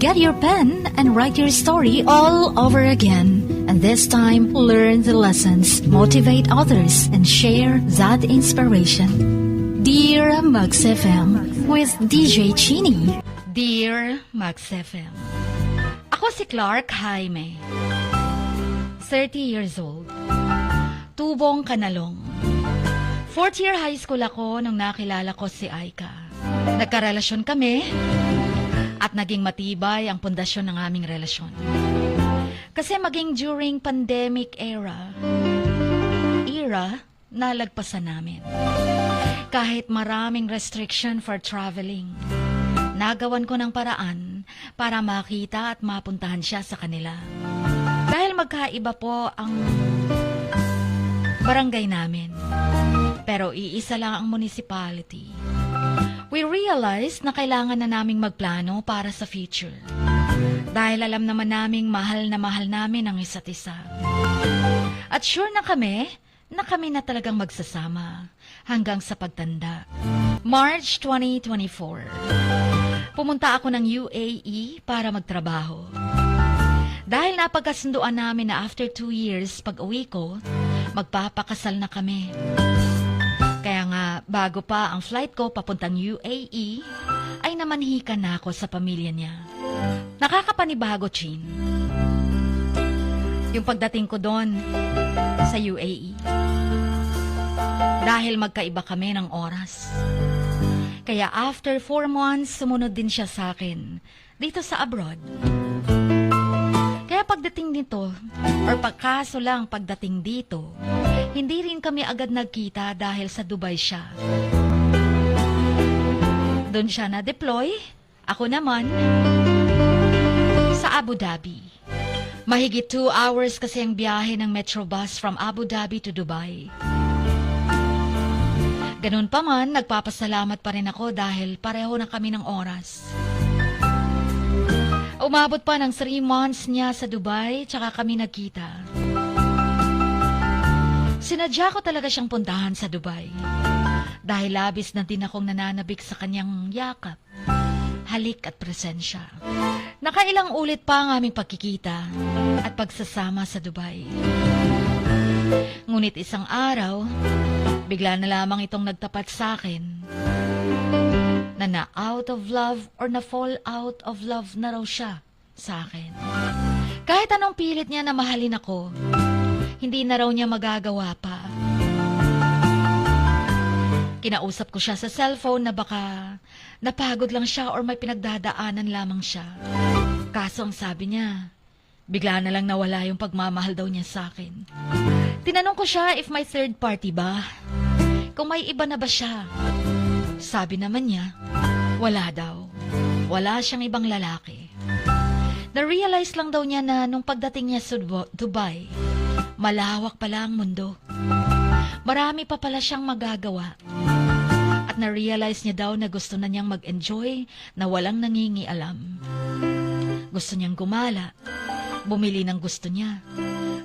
Get your pen and write your story all over again. And this time, learn the lessons, motivate others, and share that inspiration. Dear Max FM with DJ Chini. Dear Max FM, ako si Clark Jaime, 30 years old, tubong kanalong. Fourth year high school ako nung nakilala ko si Aika. Nagkarelasyon kami at naging matibay ang pundasyon ng aming relasyon. Kasi maging during pandemic era, nalagpasan namin. Kahit maraming restriction for traveling, nagawan ko ng paraan para makita at mapuntahan siya sa kanila. Dahil magkaiba po ang barangay namin, pero iisa lang ang municipality. We realized na kailangan na naming magplano para sa future. Dahil alam naman naming mahal namin ang isa't isa. At sure na kami na talagang magsasama hanggang sa pagtanda. March 2024. Pumunta ako ng UAE para magtrabaho. Dahil napagkasunduan namin na after 2 years pag uwi ko, magpapakasal na kami. Kaya nga, bago pa ang flight ko papuntang UAE, ay namanhikan na ako sa pamilya niya. Nakakapanibago, Chin. Yung pagdating ko doon sa UAE. Dahil magkaiba kami ng oras. Kaya after 4 months, sumunod din siya sa akin dito sa abroad. Kaya pagdating dito, or pagkaso lang pagdating dito, hindi rin kami agad nagkita dahil sa Dubai siya. Doon siya na-deploy, ako naman sa Abu Dhabi. Mahigit 2 hours kasi ang biyahe ng Metrobus from Abu Dhabi to Dubai. Ganun pa man, nagpapasalamat pa rin ako dahil pareho na kami ng oras. Umabot pa ng 3 months niya sa Dubai, tsaka kami nagkita. Sinadya ko talaga siyang puntahan sa Dubai. Dahil labis na din akong nananabik sa kanyang yakap, halik at presensya. Nakailang ulit pa ang aming pagkikita at pagsasama sa Dubai. Ngunit isang araw, bigla na lamang itong nagtapat sa akin na out of love or na fall out of love na raw siya sa akin. Kahit anong pilit niya na mahalin ako, hindi na raw niya magagawa pa. Kinausap ko siya sa cellphone na baka napagod lang siya or may pinagdadaanan lamang siya. Kaso ang sabi niya, bigla na lang nawala yung pagmamahal daw niya sa akin. Tinanong ko siya if may third party ba, kung may iba na ba siya. Sabi naman niya, wala daw. Wala siyang ibang lalaki. Na-realize lang daw niya na nung pagdating niya sa Dubai, malawak pala ang mundo. Marami pa pala siyang magagawa. At na-realize niya daw na gusto na niyang mag-enjoy na walang nangingialam. Gusto niyang gumala, bumili ng gusto niya,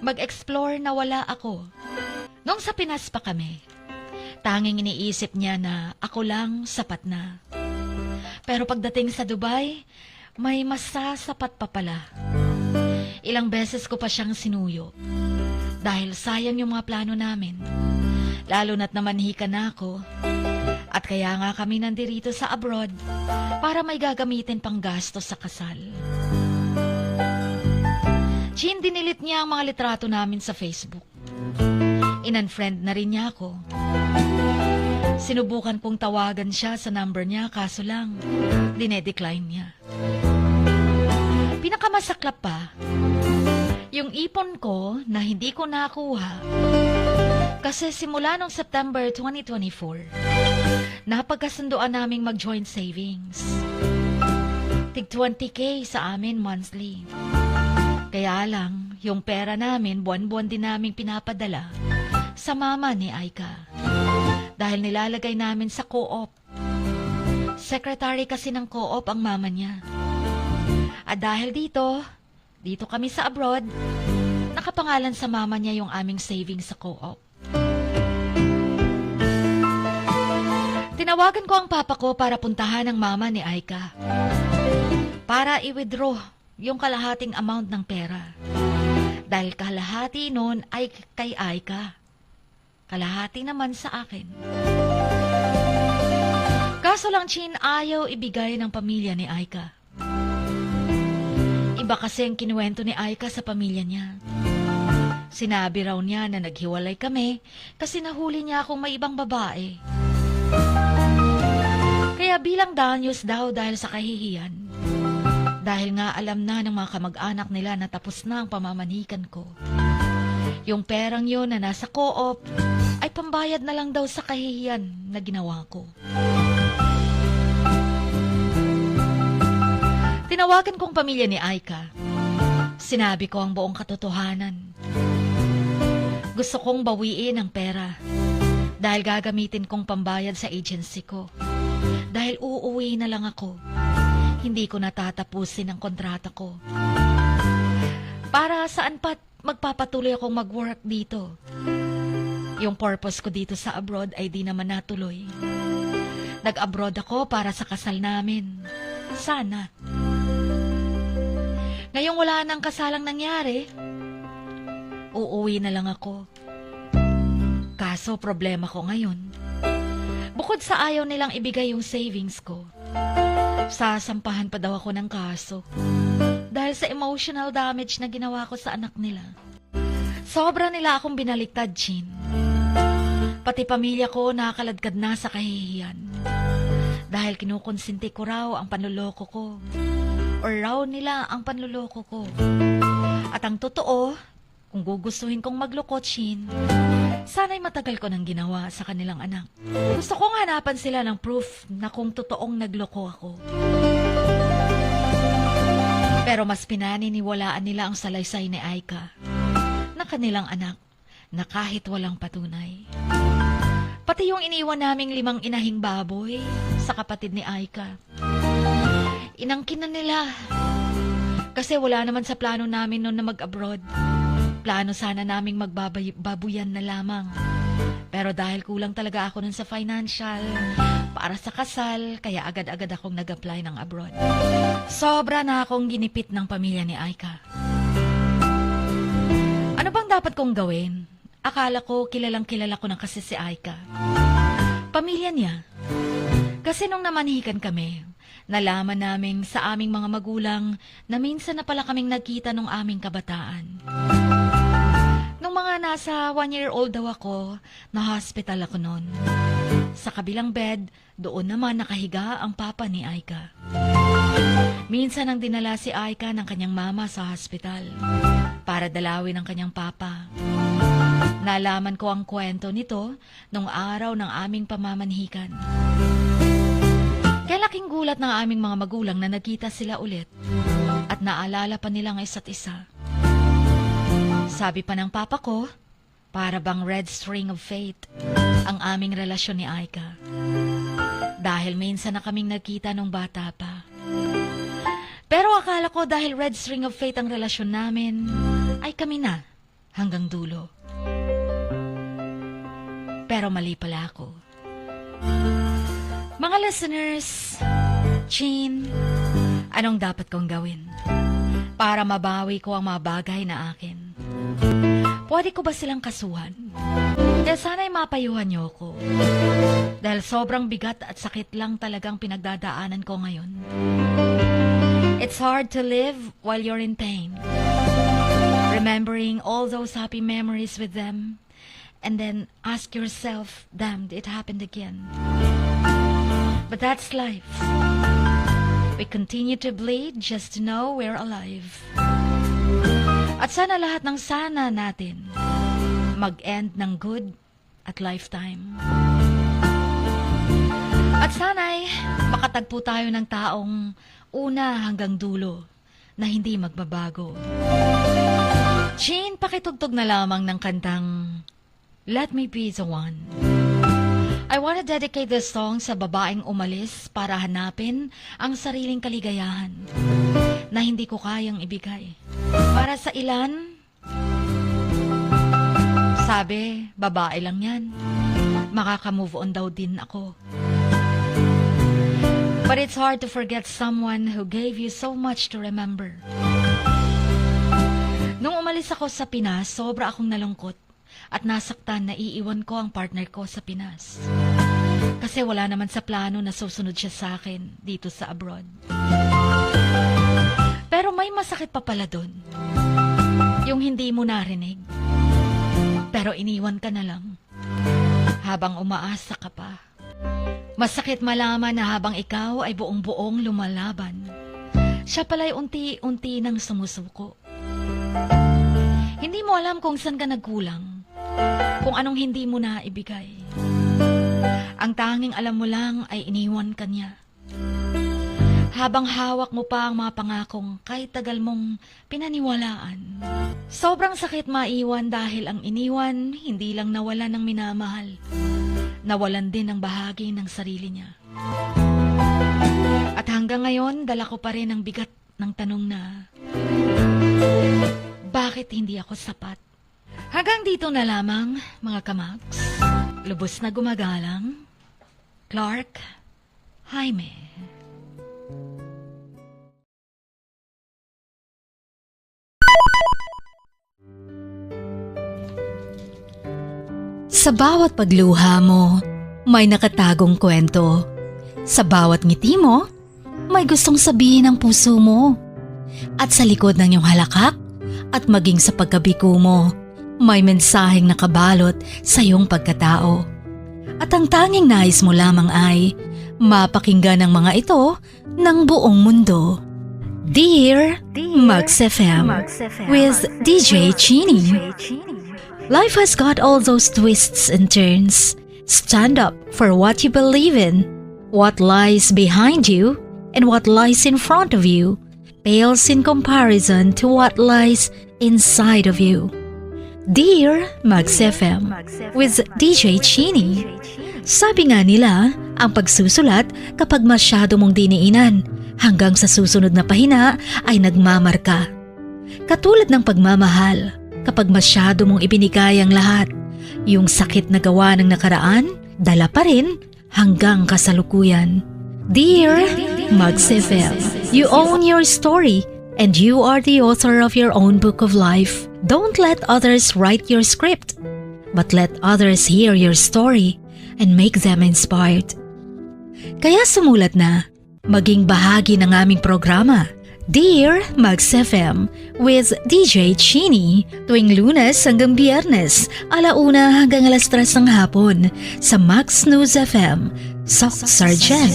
mag-explore na wala ako. Nung sa Pinas pa kami, tanging iniisip niya na ako lang sapat na. Pero pagdating sa Dubai, may masasapat pa pala. Ilang beses ko pa siyang sinuyo. Dahil sayang yung mga plano namin. Lalo na't namanhika na ako. At kaya nga kami nandirito sa abroad para may gagamitin pang gasto sa kasal. Chin, dinilit niya ang mga litrato namin sa Facebook. In-unfriend na rin niya ako. Sinubukan kong tawagan siya sa number niya, kaso lang, dinedecline niya. Pinakamasaklap pa, yung ipon ko na hindi ko nakuha, kasi simula nung September 2024, napagkasunduan naming mag-joint savings. Tig 20K sa amin monthly. Kaya lang, yung pera namin, buwan-buwan din naming pinapadala sa mama ni Aika. Dahil nilalagay namin sa co-op. Secretary kasi ng co-op ang mama niya. At dahil dito kami sa abroad, nakapangalan sa mama niya yung aming savings sa co-op. Tinawagan ko ang papa ko para puntahan ang mama ni Aika. para i-withdraw yung kalahating amount ng pera. Dahil kalahati nun ay kay Aika. Kalahati naman sa akin. Kaso lang, Chin, ayaw ibigay ng pamilya ni Aika. Iba kasi ang kinuwento ni Aika sa pamilya niya. Sinabi raw niya na naghiwalay kami kasi nahuli niya akong may ibang babae. Kaya bilang danyos daw dahil sa kahihiyan. Dahil nga alam na ng mga kamag-anak nila na tapos na ang pamamanhikan ko. Yung perang yon na nasa co-op ay pambayad na lang daw sa kahihiyan na ginawa ko. Tinawagan kong pamilya ni Aika. Sinabi ko ang buong katotohanan. Gusto kong bawiin ang pera dahil gagamitin kong pambayad sa agency ko. Dahil uuwi na lang ako. Hindi ko natatapusin ang kontrata ko. Para saan pa magpapatuloy akong mag-work dito? Yung purpose ko dito sa abroad ay di naman natuloy. Nag-abroad ako para sa kasal namin. Sana. Ngayong wala nang kasalang nangyari, uuwi na lang ako. Kaso problema ko ngayon, bukod sa ayaw nilang ibigay yung savings ko, sasampahan pa daw ako ng kaso dahil sa emotional damage na ginawa ko sa anak nila. Sobra nila akong binaliktad, Chin. Pati pamilya ko nakaladkad na sa kahihiyan dahil kinukonsinti ko raw ang panluloko ko or raw nila ang panluloko ko. At ang totoo, kung gugustuhin kong magloko, Chin, sana'y matagal ko nang ginawa sa kanilang anak. Gusto kong hanapan sila ng proof na kung totoong nagloko ako. Pero mas pinaniniwalaan nila ang salaysay ni Aika na kanilang anak na kahit walang patunay. Pati yung iniwan naming 5 inahing baboy sa kapatid ni Aika. Inangkin na nila. Kasi wala naman sa plano namin noon na mag-abroad. Plano sana naming magbabuyan na lamang. Pero dahil kulang talaga ako nun sa financial, para sa kasal, kaya agad-agad akong nag-apply ng abroad. Sobra na akong ginipit ng pamilya ni Aika. Ano bang dapat kong gawin? Akala ko kilalang-kilala ko na kasi si Aika. Pamilya niya. Kasi nung namanhikan kami, nalaman namin sa aming mga magulang na minsan na pala kaming nagkita nung aming kabataan. Nung mga nasa 1-year-old daw ako, na-hospital ako noon. Sa kabilang bed, doon naman nakahiga ang papa ni Aika. Minsan ang dinala si Aika ng kanyang mama sa hospital para dalawin ang kanyang papa. Nalaman ko ang kwento nito nung araw ng aming pamamanhikan. Kaya laking gulat ng aming mga magulang na nagkita sila ulit at naalala pa nila ang isa't isa. Sabi pa ng papa ko, para bang red string of fate ang aming relasyon ni Aika. Dahil minsan na kaming nagkita nung bata pa. Pero akala ko dahil red string of fate ang relasyon namin, ay kami na hanggang dulo. Pero mali pala ako. Mga listeners, Chin, anong dapat kong gawin para mabawi ko ang mga bagay na akin? Pwede ko ba silang kasuhan? Kaya sana'y mapayuhan niyo ko. Dahil sobrang bigat at sakit lang talagang pinagdadaanan ko ngayon. It's hard to live while you're in pain. Remembering all those happy memories with them, and then ask yourself, damn, it happened again. But that's life. We continue to bleed just to know we're alive. At sana lahat ng sana natin mag-end ng good at lifetime. At sana'y makatagpo tayo ng taong una hanggang dulo na hindi magbabago. Chin, pakitugtog na lamang ng kantang Let Me Be the One. I want to dedicate this song sa babaeng umalis para hanapin ang sariling kaligayahan na hindi ko kayang ibigay. Para sa ilan, sabi, babae lang yan. Makaka-move on daw din ako. But it's hard to forget someone who gave you so much to remember. Nung umalis ako sa Pinas, sobra akong nalungkot at nasaktan na iiwan ko ang partner ko sa Pinas. Kasi wala naman sa plano na susunod siya sa akin dito sa abroad. Pero may masakit pa pala dun. Yung hindi mo narinig. Pero iniwan ka na lang. Habang umaasa ka pa. Masakit malaman na habang ikaw ay buong-buong lumalaban, siya pala'y unti-unti nang sumusuko. Hindi mo alam kung saan ka nagkulang, kung anong hindi mo na ibigay. Ang tanging alam mo lang ay iniwan ka niya. Habang hawak mo pa ang mga pangakong kahit tagal mong pinaniwalaan. Sobrang sakit maiwan dahil ang iniwan hindi lang nawalan ng minamahal. Nawalan din ng bahagi ng sarili niya. At hanggang ngayon, dala ko pa rin ang bigat ng tanong na, bakit hindi ako sapat? Hanggang dito na lamang, mga kamaks. Lubos na gumagalang, Clark Jaime. Sa bawat pagluha mo, may nakatagong kwento. Sa bawat ngiti mo, may gustong sabihin ang puso mo. At sa likod ng iyong halakak at maging sa pagkabiko mo, may mensaheng nakabalot sa iyong pagkatao. At ang tanging nais mo lamang ay mapakinggan ang mga ito ng buong mundo. Dear Mugs FM with DJ Chini. Life has got all those twists and turns. Stand up for what you believe in. What lies behind you and what lies in front of you pales in comparison to what lies inside of you. Dear Mugs FM with DJ Chini. Sabi nga nila, ang pagsusulat kapag masyado mong diniinan hanggang sa susunod na pahina ay nagmamarka. Katulad ng pagmamahal, kapag masyado mong ibinigay ang lahat, yung sakit na gawa ng nakaraan, dala pa rin hanggang kasalukuyan. Dear Mugs FM, you own your story and you are the author of your own book of life. Don't let others write your script, but let others hear your story and make them inspired. Kaya sumulat na, maging bahagi ng aming programa, Dear Mugs FM with DJ Chini, tuwing Lunes hanggang Biyernes, 1:00 hanggang 3:00 ng hapon sa Max News FM, Sok Sargent.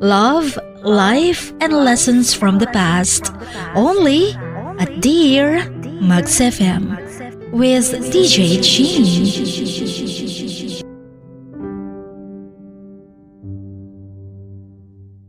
Love, life, and lessons from the past, only at Dear Mugs FM with DJ Chini.